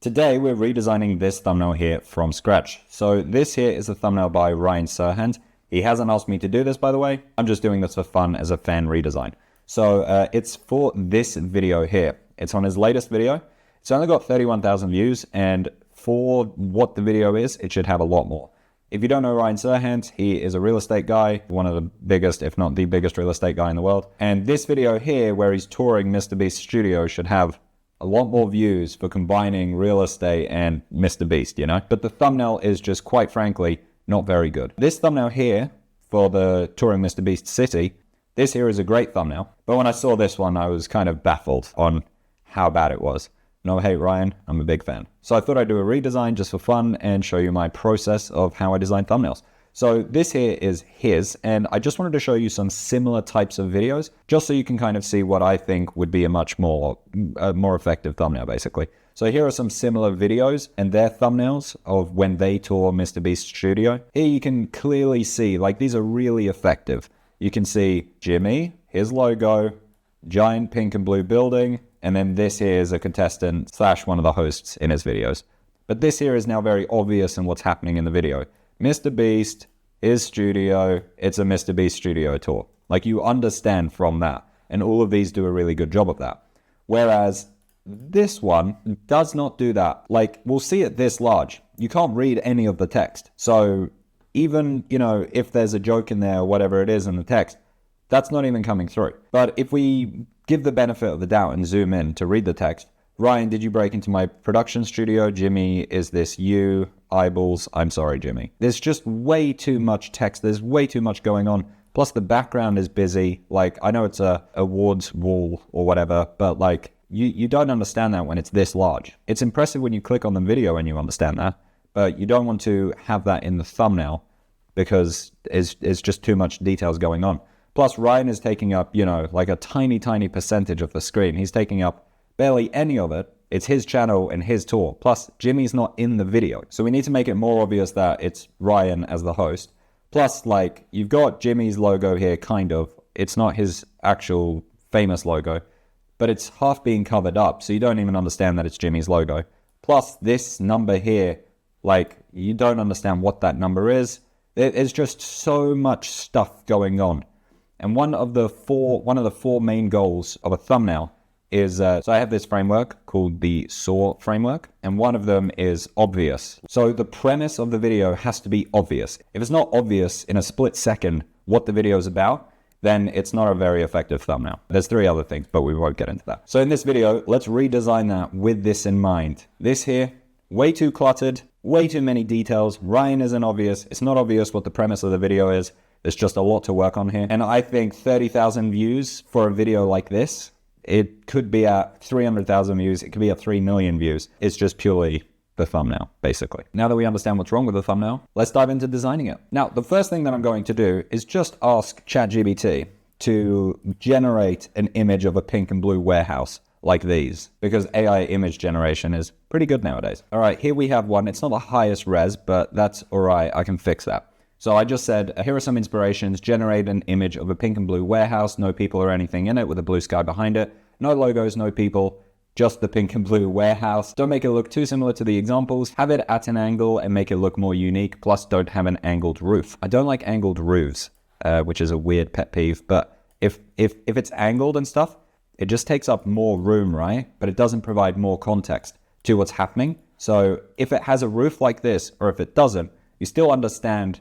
Today we're redesigning this thumbnail here from scratch. So this here is a thumbnail by Ryan Serhant. He hasn't asked me to do this, by the way. I'm just doing this for fun as a fan redesign. So it's for this video here. It's on his latest video. It's only got 31,000 views, and for what the video is, it should have a lot more. If you don't know Ryan Serhant, he is a real estate guy, one of the biggest, if not the biggest real estate guy in the world. And this video here, where he's touring Mr. Beast's studio, should have a lot more views for combining real estate and Mr. Beast, you know? But the thumbnail is just, quite frankly, not very good. This thumbnail here, for the touring Mr. Beast city, this here is a great thumbnail. But when I saw this one, I was kind of baffled on how bad it was. No hate, Ryan, I'm a big fan. So I thought I'd do a redesign just for fun and show you my process of how I design thumbnails. So this here is his, and I just wanted to show you some similar types of videos, just so you can kind of see what I think would be a much more effective thumbnail, basically. So here are some similar videos and their thumbnails of when they tour Mr. Beast's studio. Here you can clearly see, like, these are really effective. You can see Jimmy, his logo, giant pink and blue building, and then this here is a contestant / one of the hosts in his videos. But this here is now very obvious in what's happening in the video. Mr. Beast, his studio, it's a Mr. Beast studio tour. Like, you understand from that. And all of these do a really good job of that. Whereas this one does not do that. Like, we'll see it this large. You can't read any of the text. So even, you know, if there's a joke in there or whatever it is in the text, that's not even coming through. But if we give the benefit of the doubt and zoom in to read the text, Ryan, did you break into my production studio? Jimmy, is this you? Eyeballs, I'm sorry, Jimmy. There's just way too much text. There's way too much going on. Plus the background is busy. Like, I know it's a awards wall or whatever, but like, you don't understand that when it's this large. It's impressive when you click on the video and you understand that, but you don't want to have that in the thumbnail because it's just too much details going on. Plus Ryan is taking up, you know, like a tiny percentage of the screen. He's taking up barely any of it. It's his channel and his tour. Plus, Jimmy's not in the video. So we need to make it more obvious that it's Ryan as the host. Plus, like, you've got Jimmy's logo here, kind of. It's not his actual famous logo, but it's half being covered up, so you don't even understand that it's Jimmy's logo. Plus, this number here, like, you don't understand what that number is. There's just so much stuff going on. And one of the four main goals of a thumbnail is, so I have this framework called the SAW framework, and one of them is obvious. So the premise of the video has to be obvious. If it's not obvious in a split second what the video is about, then it's not a very effective thumbnail. There's 3 other things, but we won't get into that. So in this video, let's redesign that with this in mind. This here, way too cluttered, way too many details. Ryan isn't obvious. It's not obvious what the premise of the video is. There's just a lot to work on here. And I think 30,000 views for a video like this, it could be at 300,000 views. It could be at 3 million views. It's just purely the thumbnail, basically. Now that we understand what's wrong with the thumbnail, let's dive into designing it. Now, the first thing that I'm going to do is just ask ChatGPT to generate an image of a pink and blue warehouse like these, because AI image generation is pretty good nowadays. All right, here we have one. It's not the highest res, but that's all right. I can fix that. So I just said, here are some inspirations. Generate an image of a pink and blue warehouse, no people or anything in it, with a blue sky behind it. No logos, no people, just the pink and blue warehouse. Don't make it look too similar to the examples. Have it at an angle and make it look more unique. Plus, don't have an angled roof. I don't like angled roofs, which is a weird pet peeve. But if it's angled and stuff, it just takes up more room, right? But it doesn't provide more context to what's happening. So if it has a roof like this, or if it doesn't, you still understand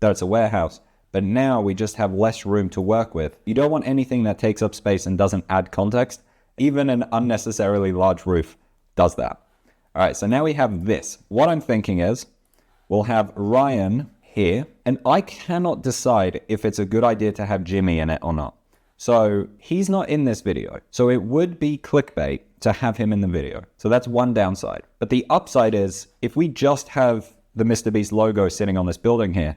that it's a warehouse, but now we just have less room to work with. You don't want anything that takes up space and doesn't add context. Even an unnecessarily large roof does that. All right, so now we have this. What I'm thinking is we'll have Ryan here, and I cannot decide if it's a good idea to have Jimmy in it or not. So he's not in this video. So it would be clickbait to have him in the video. So that's one downside. But the upside is if we just have the Mr. Beast logo sitting on this building here,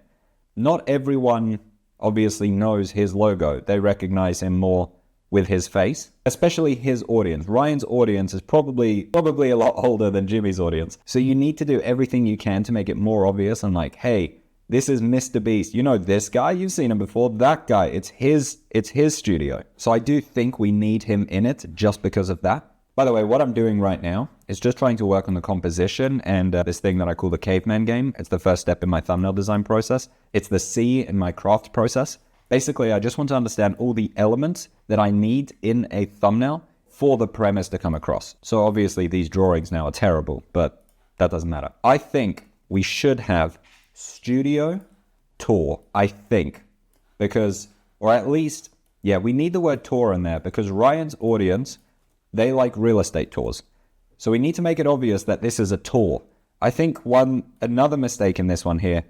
not everyone obviously knows his logo. They recognize him more with his face, especially his audience. Ryan's audience is probably a lot older than Jimmy's audience. So you need to do everything you can to make it more obvious and like, hey, this is Mr. Beast. You know this guy? You've seen him before. That guy, it's his studio. So I do think we need him in it just because of that. By the way, what I'm doing right now It's just trying to work on the composition and this thing that I call the caveman game. It's the first step in my thumbnail design process. It's the C in my craft process. Basically, I just want to understand all the elements that I need in a thumbnail for the premise to come across. So obviously these drawings now are terrible, but that doesn't matter. I think we should have studio tour, I think, because, or at least, yeah, we need the word tour in there because Ryan's audience, they like real estate tours. So we need to make it obvious that this is a tour. I think another mistake in this one here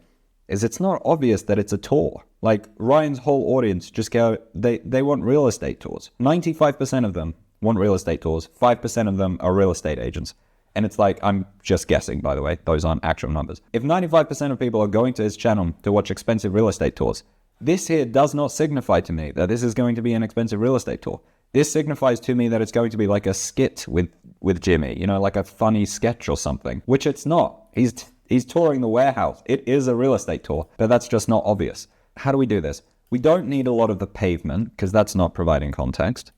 is it's not obvious that it's a tour. Like Ryan's whole audience just go, they want real estate tours. 95% of them want real estate tours. 5% of them are real estate agents. And it's like, I'm just guessing, by the way, those aren't actual numbers. If 95% of people are going to his channel to watch expensive real estate tours, this here does not signify to me that this is going to be an expensive real estate tour. This signifies to me that it's going to be like a skit with Jimmy, you know, like a funny sketch or something, which it's not. He's touring the warehouse. It is a real estate tour, but that's just not obvious. How do we do this? We don't need a lot of the pavement because that's not providing context.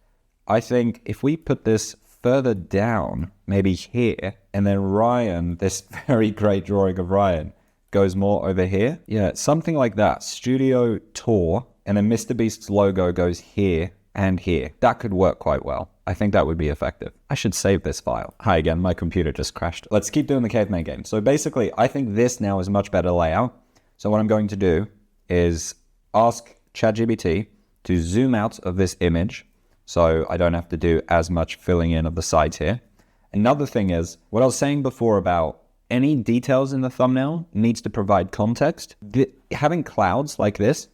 I think if we put this further down, maybe here, and then Ryan, this very great drawing of Ryan, goes more over here. Yeah, something like that. Studio tour, and then Mr. Beast's logo goes here and here. That could work quite well. I think that would be effective. I should save this file. Hi again, my computer just crashed. Let's keep doing the caveman game. So basically, I think this now is much better layout. So what I'm going to do is ask ChatGPT to zoom out of this image so I don't have to do as much filling in of the sides here. Another thing is, what I was saying before about any details in the thumbnail needs to provide context. Having clouds like this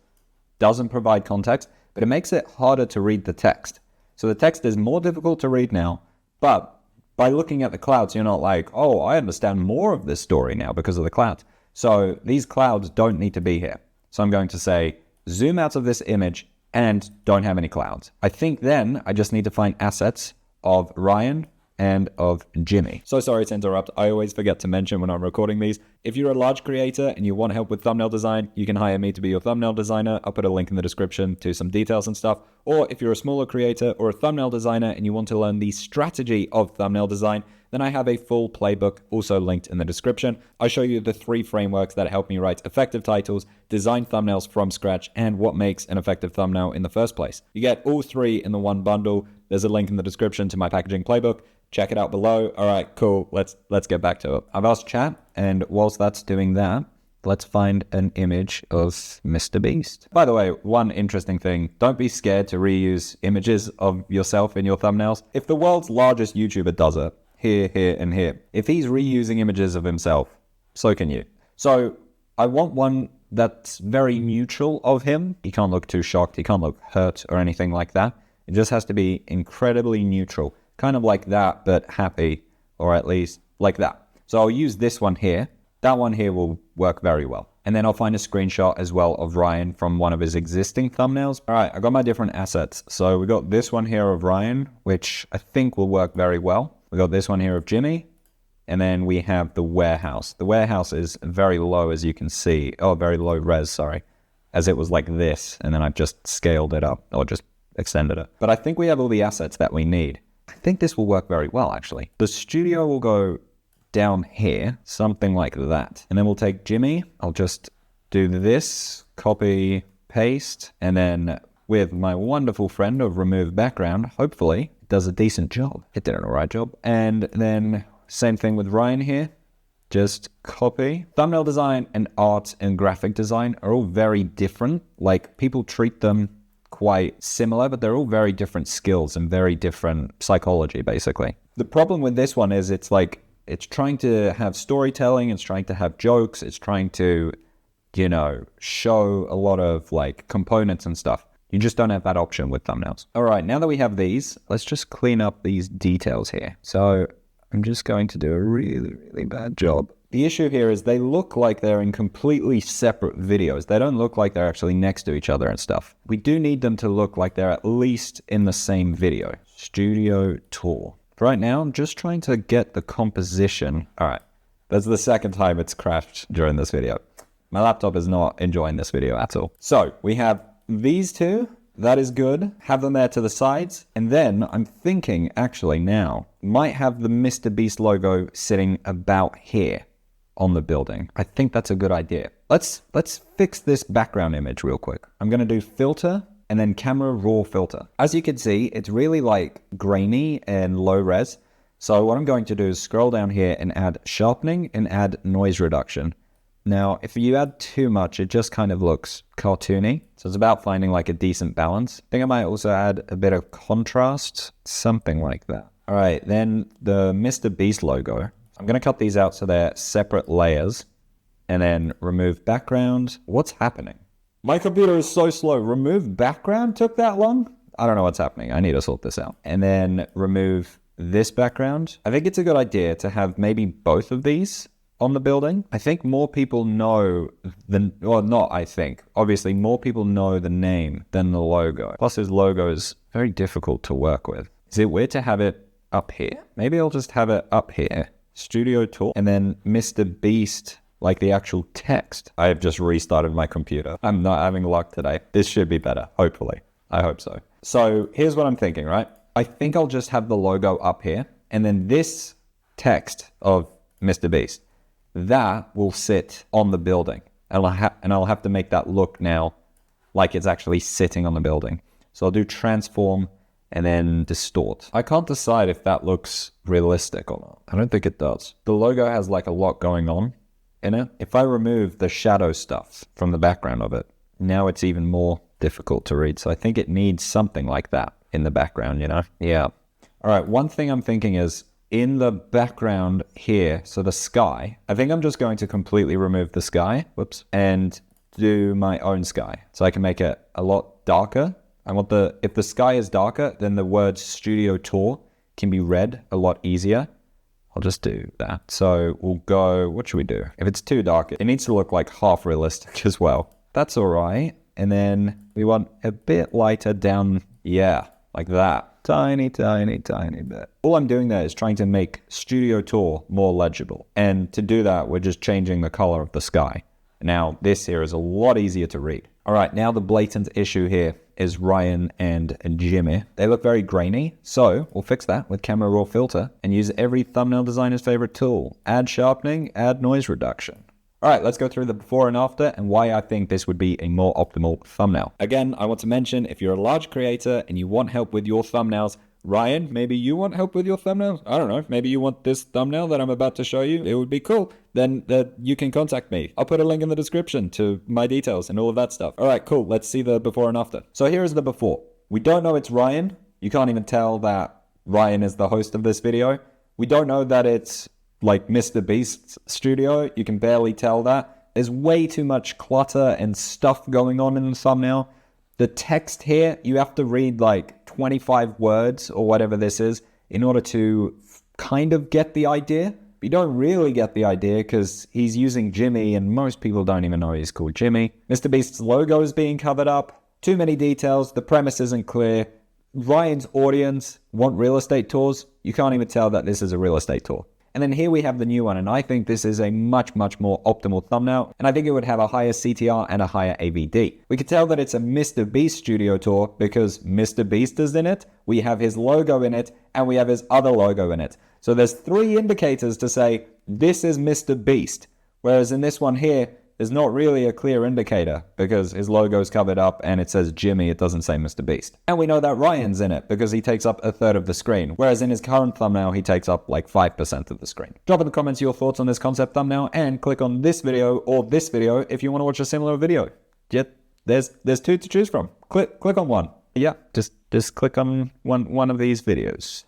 doesn't provide context, but it makes it harder to read the text. So the text is more difficult to read now, but by looking at the clouds, you're not like, oh, I understand more of this story now because of the clouds. So these clouds don't need to be here. So I'm going to say, zoom out of this image and don't have any clouds. I think then I just need to find assets of Ryan and of Jimmy. So sorry to interrupt. I always forget to mention when I'm recording these. If you're a large creator and you want help with thumbnail design, you can hire me to be your thumbnail designer. I'll put a link in the description to some details and stuff. Or if you're a smaller creator or a thumbnail designer and you want to learn the strategy of thumbnail design, then I have a full playbook also linked in the description. I show you the 3 frameworks that help me write effective titles, design thumbnails from scratch, and what makes an effective thumbnail in the first place. You get all 3 in the one bundle. There's a link in the description to my packaging playbook. Check it out below. All right, cool. Let's get back to it. I've asked chat, and whilst that's doing that, let's find an image of Mr. Beast. By the way, one interesting thing, don't be scared to reuse images of yourself in your thumbnails. If the world's largest YouTuber does it, here, and here, if he's reusing images of himself, so can you. So I want one that's very neutral of him. He can't look too shocked. He can't look hurt or anything like that. It just has to be incredibly neutral. Kind of like that, but happy, or at least like that. So I'll use this one here. That one here will work very well. And then I'll find a screenshot as well of Ryan from one of his existing thumbnails. All right, I got my different assets. So we got this one here of Ryan, which I think will work very well. We got this one here of Jimmy. And then we have the warehouse. The warehouse is very low, as you can see. Oh, very low res, sorry. As it was like this. And then I've just scaled it up, or just extended it. But I think we have all the assets that we need. I think this will work very well, actually. The studio will go down here, something like that. And then we'll take Jimmy. I'll just do this, copy, paste, and then with my wonderful friend of remove background, hopefully it does a decent job. It did an all right job. And then same thing with Ryan here. Just copy. Thumbnail design and art and graphic design are all very different. Like, people treat them quite similar, but they're all very different skills and very different psychology, basically. The problem with this one is it's trying to have storytelling, it's trying to have jokes, it's trying to, you know, show a lot of like components and stuff. You just don't have that option with thumbnails. All right, now that we have these, let's just clean up these details here. So I'm just going to do a really, really bad job. The issue here is they look like they're in completely separate videos. They don't look like they're actually next to each other and stuff. We do need them to look like they're at least in the same video. Studio tour. Right now, I'm just trying to get the composition. All right, that's the second time it's crashed during this video. My laptop is not enjoying this video at all. So we have these two, That is good. Have them there to the sides. And then I'm thinking, actually now, might have the Mr. Beast logo sitting about here on the building. I think that's a good idea. Let's fix this background image real quick. I'm going to do filter and then camera raw filter. As you can see, it's really like grainy and low res. So what I'm going to do is scroll down here and add sharpening and add noise reduction. Now, if you add too much, it just kind of looks cartoony. So it's about finding like a decent balance. I think I might also add a bit of contrast, something like that. All right, then the Mr. Beast logo. I'm going to cut these out so they're separate layers and then remove background. What's happening? My computer is so slow. Remove background took that long? I don't know what's happening. I need to sort this out. And then remove this background. I think it's a good idea to have maybe both of these on the building. I think more people know I think. Obviously, more people know the name than the logo. Plus, his logo is very difficult to work with. Is it weird to have it up here? Maybe I'll just have it up here. Studio Tour. And then Mr. Beast, like the actual text. I have just restarted my computer. I'm not having luck today. This should be better, hopefully. I hope so. So here's what I'm thinking, right? I think I'll just have the logo up here. And then this text of Mr. Beast, that will sit on the building. And I'll have to make that look now like it's actually sitting on the building. So I'll do transform and then distort. I can't decide if that looks realistic or not. I don't think it does. The logo has like a lot going on in it. If I remove the shadow stuff from the background of it, now it's even more difficult to read. So I think it needs something like that in the background, you know? Yeah. All right, one thing I'm thinking is in the background here, so the sky, I think I'm just going to completely remove the sky, whoops, and do my own sky. So I can make it a lot darker. If the sky is darker, then the word Studio Tour can be read a lot easier. I'll just do that. So we'll go, what should we do? If it's too dark, it needs to look like half realistic as well. That's all right. And then we want a bit lighter down, yeah, like that. Tiny, tiny, tiny bit. All I'm doing there is trying to make Studio Tour more legible. And to do that, we're just changing the color of the sky. Now, this here is a lot easier to read. All right, now the blatant issue here is Ryan and Jimmy. They look very grainy, so we'll fix that with camera raw filter and use every thumbnail designer's favorite tool. Add sharpening, add noise reduction. All right, let's go through the before and after and why I think this would be a more optimal thumbnail. Again, I want to mention if you're a large creator and you want help with your thumbnails, Ryan, maybe you want help with your thumbnails? I don't know. Maybe you want this thumbnail that I'm about to show you. It would be cool. Then you can contact me. I'll put a link in the description to my details and all of that stuff. All right, cool. Let's see the before and after. So here is the before. We don't know it's Ryan. You can't even tell that Ryan is the host of this video. We don't know that it's like Mr. Beast's studio. You can barely tell that. There's way too much clutter and stuff going on in the thumbnail. The text here, you have to read like 25 words or whatever this is in order to kind of get the idea. But you don't really get the idea because he's using Jimmy and most people don't even know he's called Jimmy. Mr. Beast's logo is being covered up. Too many details. The premise isn't clear. Ryan's audience want real estate tours. You can't even tell that this is a real estate tour. And then here we have the new one, and I think this is a much, much more optimal thumbnail, and I think it would have a higher CTR and a higher AVD. We could tell that it's a Mr. Beast studio tour because Mr. Beast is in it, we have his logo in it, and we have his other logo in it. So there's 3 indicators to say, this is Mr. Beast. Whereas in this one here, there's not really a clear indicator because his logo's covered up and it says Jimmy, it doesn't say Mr. Beast. And we know that Ryan's in it because he takes up 1/3 of the screen, whereas in his current thumbnail, he takes up like 5% of the screen. Drop in the comments your thoughts on this concept thumbnail and click on this video or this video if you want to watch a similar video. Yet there's 2 to choose from. Click on one. Yeah, just click on one of these videos.